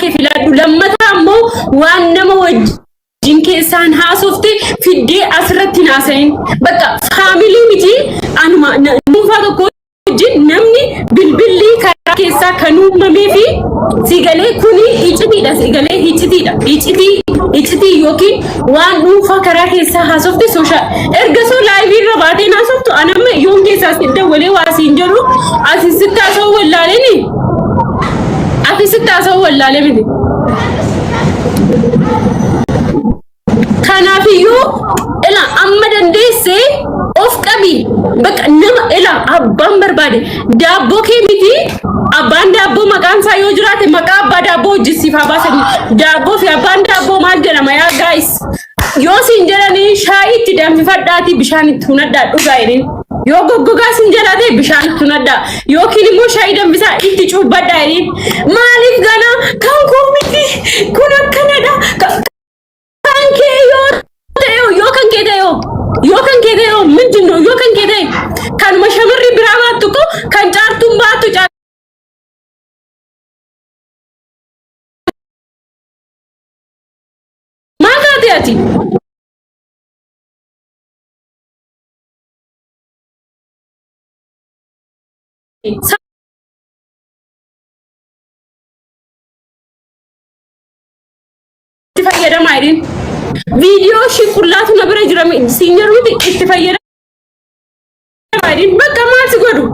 kee filadhu lammataa ammoo waan nama wajjin keessaan haasofte fiddee asirratti naasayin bakka faamilii miti anuma dhuunfaa tokko wajjin namni bilbilii karaa keessaa kan uumamee fi sigalee kuni icitiidha sigalee icitii yookiin waan dhuunfaa karaa keessaa haasofte sooshaal erga soo laayivii irra baatee haasoftu anamma yoon keessaa sidda walee waasiin jedhu ati sittaasoo wallaaleni ati sittaasoo wallaale miti kanaafiyyu ila amma dandeessee of qabi bakka nama ila abbaan barbaade daabboo kee miti abbaan daabboo maqaan isaa yoo jiraate maqaa abbaa daabboo hojjisiifaa baasanii daabboo fi abbaan daabboo maal jedhama yaa gaayis yoo siin jedhanii shaayii itti danfifadhaati bishaan itti hunadhaa dhugaa jedheen yoo goggogaa siin jedhate bishaan itti hunadhaa yookiin immoo shaayii danfisaa itti cuubbadhaa jedheen maaliif gana kan koo miti kun akkanadha kan kee yoo kan kee ta'e yoo kan kee ta'e minjino yoo kan kee ta'e kanuma shamarri biraa baattu ko kan caartuun baattu maal taate ati fayyadamaa jedhin video shikullaatu na bira jira sinyaruuti itti fayyadamaa jedhin bakka maati godhu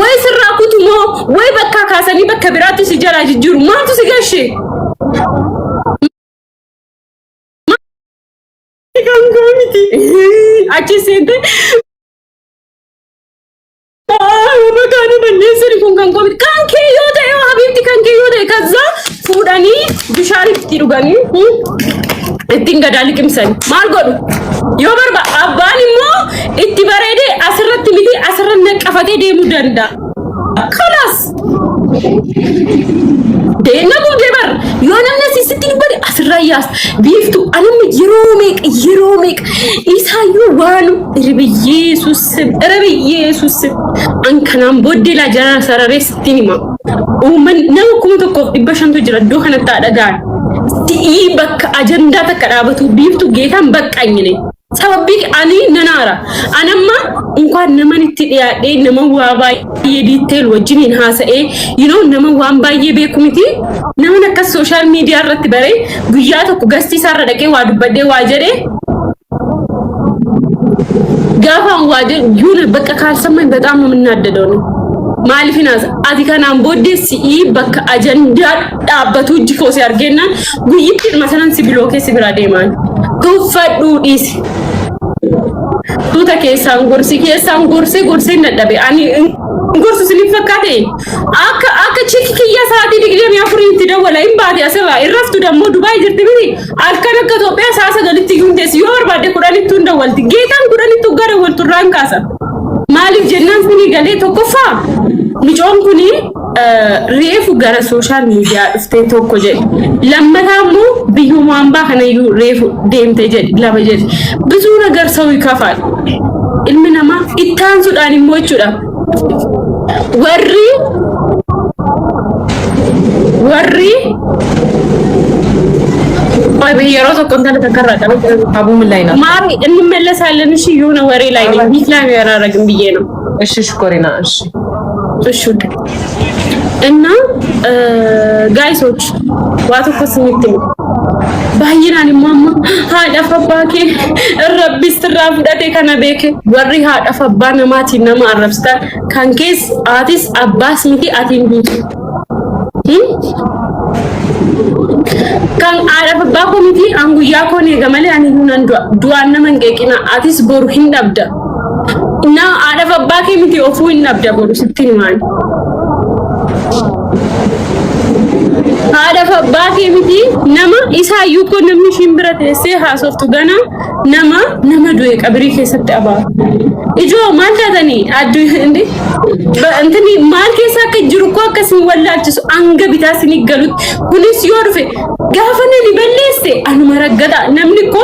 way sirraa kutumoo way bakka kaasanii bakka biraatti si jalaa jijjiiru maaltu si gashee kan goomiti achi seente makaana balleessani kun kan goomiti kan kee yoo ta'e habiibti kan kee yoo ta'e kaza fuudhanii bishaan itti dhuganii ittiin gadaa liqimsani maal godhu yoo barba abbaan immoo itti bareedee asirratti miti asirratti naqafatee deemuu danda'a خلاص deena buudee bar yoo namni asitti dubbate asirraayyaas biiftu anamni yeroo meeq isaayyuu waanu Rabbi-Yesuus an kanaan booddee la jara sararee sittiin hima uuman nama kuma tokkoof 500 jira iddoo kanatti dhagaan si'ii bakka ajandaa takka dhaabatu biiftu geetaan baqqanyine sababii ani nanaara anamma እንኳን ነማን ይጥያዴ ነማን ዋባይ የዲቴል ወጅኒን ሃሰኤ nama waan baay'ee beeku miti nama akka social media irratti bare guyyaa tokko gasti sarra dhaqee waa dubbadee waa jedhee gaafaan waa jedhu bakka kaalsamman በጣም ነው የምናደደው ነው ማልፊናስ አቲ ካናን ቦዴሲ bakka ajandaa dhaabbatu jikoo si argenna guyyitti masalan si bilooke si bira deeman tuffadhu dhiisi tuuta keessaan gorsi nadhabe ani gorsu sinif fakkaate akka chiki kiyya saati digdami afuriitti dawwala hin baate asirraa irraftu dammoo Dubaay jirti miti alkan akka Itoophiyaa saasa galitti guntees yoo barbaade kudhanittu hin dawwalti geetaan kudhanittu gara walturraan kaasa maaliif jennaan kuni galee tokkoffaa micoon kuni reefu gara social media dhuftee tokko jedhe lammataa immoo biyyuma hambaa kana iyyuu reefu deemtee jedhe lama jedhe ብዙ ነገር ሰው ይከፋል ilmi namaa ittaansuudhaan immoo jechuudha warri yeroo tokko እንትን ተከራቀ አቡ ምን ላይ ነው ማሪ እንመለሳለን እሺ የሆነ ወሬ ላይ ነው ይፍላም ያራረግም ብዬ ነው እሺ ሽኮሪና እሺ እና ጋይሶች ዋተኮ ስሚት ባይናን ማማ ሃዳፈባኬ ረቢስ ትራፍዳቴ ከነቤከ ወሪ ሃዳፈባ ነማቲ ነማ አረብስታ ካንኬስ አቲስ አባስ ሚቲ አቲንዱት kan arafa komiti anguya ko ne gamale ani hunan duan mangeekina atis boru hindabda na arafa baake miti ofu hindabda boru sittin man arafa baake miti nama isa yuko namni shimbira tese hasoftu gana nama duwe qabri keessatti aba ijo maal taatani addu indi antini maal keessa akka jiru ko akkasin wallaalchisu anga bitaasini galut kunis yoo dhufe gaafane ni balleesse anuma raggada namni ko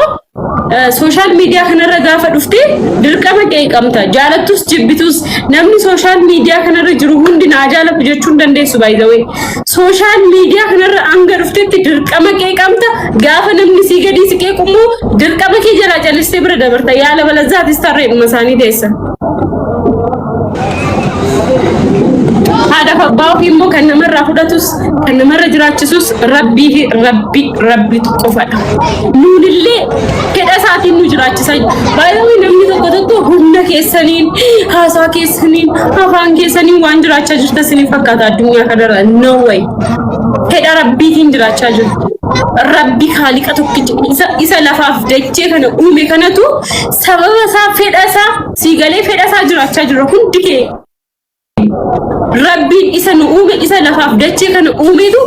social media kanarra gaafa dhufte dirqama qeeqamta jaalatus jibbitus namni social media kanarra jiru hundi na jaalatu jechuun dandeessu by the way social media kanarra anga dhuftetti dirqama qeeqamta gaafa namni si gadi si qeequmu dirqama kee jala jaliste bira dabarta yaala balazaatis tarree masaanii deessa hada fabbaa fi immoo kan namarraa fudhatus kan namarra jiraachisus rabbi qofadha nuunillee fedha isaatiin nu jiraachisa baay'ee namni tokko humna keessaniin haasaa keessaniin afaan keessaniin waan jiraachaa jirta isiniif fakkaata addunyaa kanarra no way fedha rabbiitiin jiraachaa jirtu rabbi khaliqa tokkicha isa lafaaf dachee kana uume kanatu sababa isaa fedha isaa siigalee fedha isaa jiraachaa jira hundi kee rabbi isa nu uume isa lafaaf dachee kana uumetu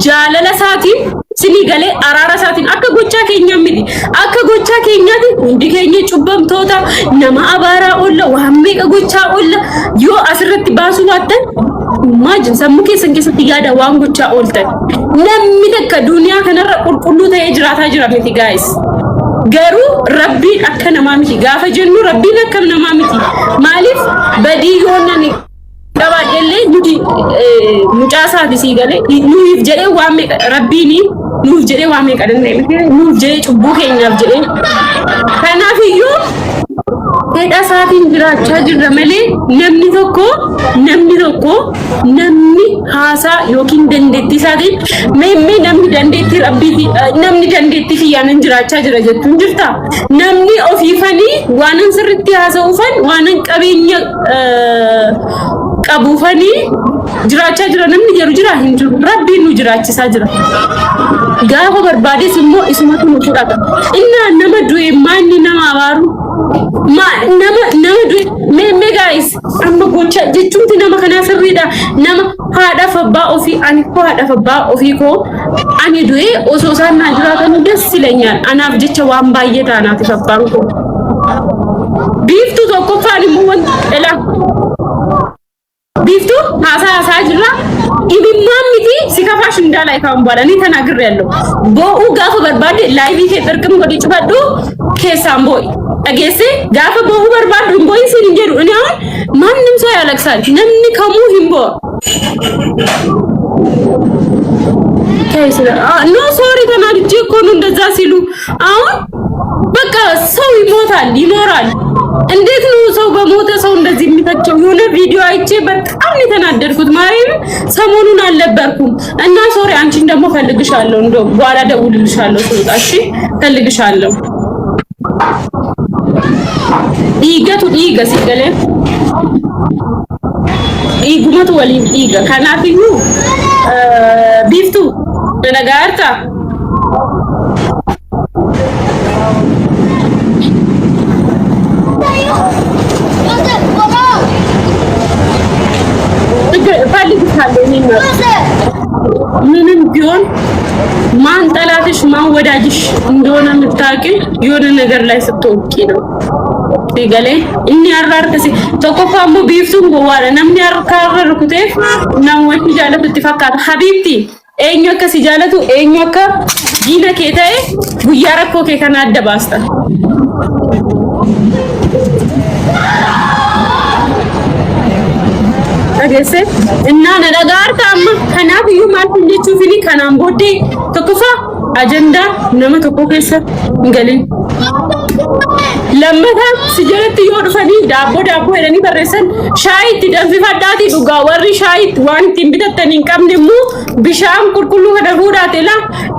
jaalala isaatiin sinii galee araara isaatiin akka gochaa keenya miti akka gochaa keenyaati hundi keenya cubbamtoota nama abaaraa olla waan meeqa gochaa olla yoo asirratti baasuu baattan maajin sammuu keessatti yaada waan gochaa ooltan namni takka duniyaa kanarra qulqulluu ta'ee jiraataa jira miti guys garuu rabbiin akka namaa miti gaafa jennu rabbiin akka namaa miti maaliif badii yoonani gabaadhellee nuti mucaasaati sii galee nuuf jedhee waan meeqa rabbiin nuuf jedhee waan meeqa danda'e nuuf jedhee cubbuu keenyaaf jedhee kanaaf iyyuu fedha isaatiin jiraachaa jirra malee namni haasaa yookiin dandeettii isaatiin meemmee namni dandeettii rabbiiti namni dandeettii fiyyaanan jiraachaa jira jettuun jirta namni ofiifanii waanan sirritti haasa'uufan waanan qabeenya qabuufanii jiraachaa jira namni jedhu jira hin jiru rabbiin nu jiraachisaa jira gaafa barbaades immoo isumatu nu fudhata innaa nama du'e maanni nama abaaru nama du'e me guys amma gocha jechuuti nama kana sirriidha nama haadhaaf abbaa ofii ani ko haadhaaf abbaa ofii ko ani du'e osoo isaan naa jiraatan des sileenyaan anaaf jecha waan baay'ee taanaatiif abbaan ko biiftuu tokkoffaan immoo wanta ela ቢፍቱ ሀሳ ጅራ ኢብማም ሚቲ ሲከፋሽ እንዳላይ ካም በኋላ እኔ ተናግሬያለሁ ቦኡ ጋፈ በርባዴ ላይቪ ከጥርቅም ወዲ ጭባዱ ከሳም ቦይ አገሴ ጋፈ ቦኡ በርባዱ ቦይ ሲል እንጀሩ እኔ አሁን ማንንም ሰው ያለቅሳል ነምን ከሙ ሂምቦ ከይስለ ኖ ሶሪ ተናግጄ እኮ ነው እንደዛ ሲሉ አሁን በቃ ሰው ይኖራል እንዴት ነው ሰው በሞተ ሰው እንደዚህ የሚፈጨው የሆነ ቪዲዮ አይቼ በጣም የተናደድኩት ማርያም ሰሞኑን አልነበርኩም እና ሶሪ አንቺን ደግሞ ፈልግሻለሁ እንደው በኋላ ደውልልሻለሁ ስወጣ እሺ ፈልግሻለሁ ይገቱ ሲገለ ይጉመቱ ወሊ ይገ ካናፊዩ ቢፍቱ ነገርታ ምንም ቢሆን ማን ጠላትሽ ማን ወዳጅሽ እንደሆነ የምታውቂው የሆነ ነገር ላይ ስትወቂ ነው ሲገለ እኛ አራርከሲ ተቆፋሙ ቢፍቱን ጎዋለ ነምን ያርካረርኩቴ ነው ወጪ ጃለቱ ተፈካት ሐቢብቲ ኤኞከ ሲጃለቱ ኤኞከ ዲነ ከታይ ጉያረኮ ከከናደ ባስታ አገሰ እና ነዳጋርታም ከናብዩ ማለት እንዴቹ ፊሊ ከናም ቦዴ ተኩፋ አጀንዳ ነመ ተኮከሰ እንገሊን ለመታ ሲጀረት ይወርፈኒ ዳቦ ሄደኒ በረሰን ሻይት ደንፊፋዳቲ ዱጋ ወሪ ሻይት ዋንቲ ቢተተኒን ቀምንሙ ቢሻም ቁልቁሉ ከደቡዳቴላ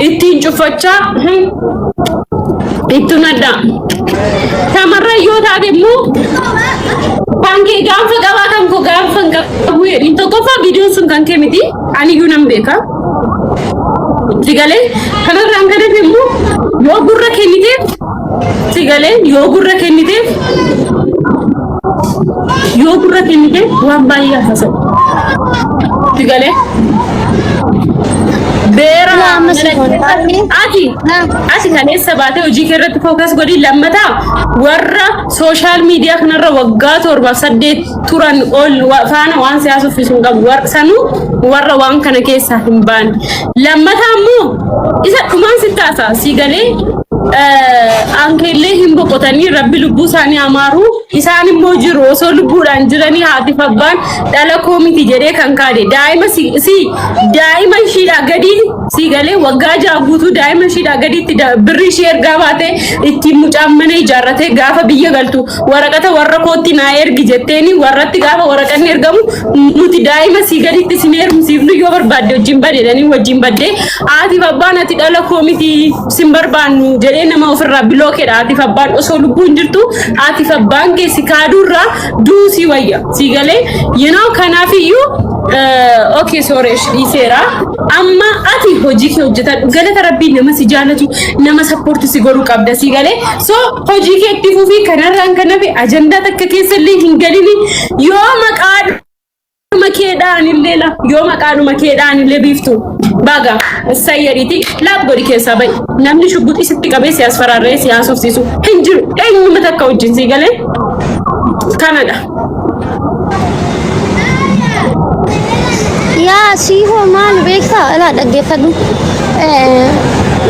ኢቲን ጩፈቻ ኢቱነዳ ተመረዮ ታደሙ ባንኬ ጋንፈ ቀባታም ኮ ጋንፈን ቀቡ ኢንቶ ኮፋ ቪዲዮ ሱን ካንኬ ሚቲ አኒዩ ነምቤካ ሲገለ ከነራን ከደሙ ዮጉረ ከሚቴ ሲገለ ዮጉረ ከሚቴ ዋምባያ ተሰው ሲገለ ቤራ አቲ ከኔ ሰባቴ ወጂ ከረት ፎከስ ጎዲ ለመታ ወራ ሶሻል ሚዲያ ከነረ ወጋት ወርባ ሰዴት ቱራን ኦል ዋፋና ዋን ሲያሱፊሱን ጋር ወርሰኑ ወራ ዋን ከነ ኬሳ ህምባን ለመታሙ ኢሳ ኩማን ሲታሳ ሲገሌ ankeellee hin boqotanii rabbi lubbuu isaanii amaaru isaan immoo jiru osoo lubbuudhaan jiranii haati fabbaan dhala koomiti jedhee kan kaade daa'ima daa'ima ishiidhaa gadi si galee waggaa ja'a guutuu daa'ima ishiidhaa gadiitti birri ishee ergaa baate ittiin mucaan mana ijaarratee gaafa biyya galtu waraqata warra kootti naa ergi jetteeni warratti gaafa waraqanni ergamu nuti daa'ima si gadiitti sin heerumsiifnu yoo barbaadde wajjin badeedhanii wajjin baddee haati fabbaan ati dhala koomiti sin barbaannu jedhee nama ofirraa bilookeedha haati fabbaan osoo lubbuun jirtu haati fabbaan keessi kaadurraa duusii wayya si galee kanaafiyyuu okay sorry dhiiseera amma ati hojii kee hojjetaa galata rabbii nama si jaalatu nama support si godhu qabda si galee so hojii kee itti fufii kanarraan kanafi ajandaa takka keessallee hin galini yoo maqaadhuma keedhaan biiftu baga sayyariiti laap godhi keessaa ba'i namni shubbuxii sitti qabee si asfaraarree si haasofsiisu hin jiru eenyuma takka wajjin si galee kanadha. yaa siifoo maal beektaa alaa dhaggeeffadhu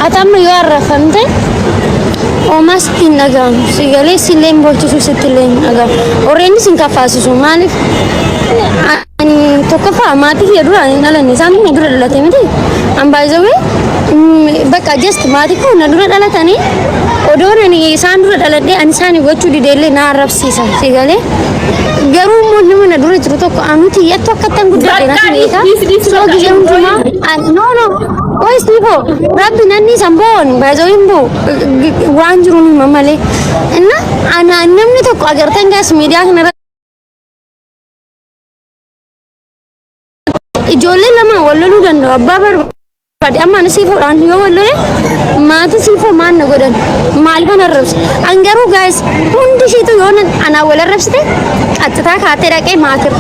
atamma yoo arrafamte oomas ittiin dhagahamu si galee sillee boolchisu sittillee hin dhagahamu orreenni sin kaffaasisu maaliif ani tokkoffaa maatii kee dura hin dhalanne isaan na dura dhalate miti ambaayizawee bakka just maatii koo na dura dhalatanii odoon ani isaan dura dhaladhee ani isaan gochuu dideellee na arrabsiisa si galee garuu immoo na dura jiru tokko anuti yattu akkattan guddaadhe natti beeka soo gizee hundumaa no oy Steve rabbi nanni samboon baayizaween boo waan jiru ni mamalee እና namni tokko agartan gaas miidiyaa kana ijoollee lama walloluu danda'u abbaa barbaade amma siifodhaan yoo wallolee maatii siifoo maal na godhan maal kan arrabse an garuu gaayis hundi ishiitu yoo anaa wal arrabsite qaxxitaa kaatee dhaqee maatir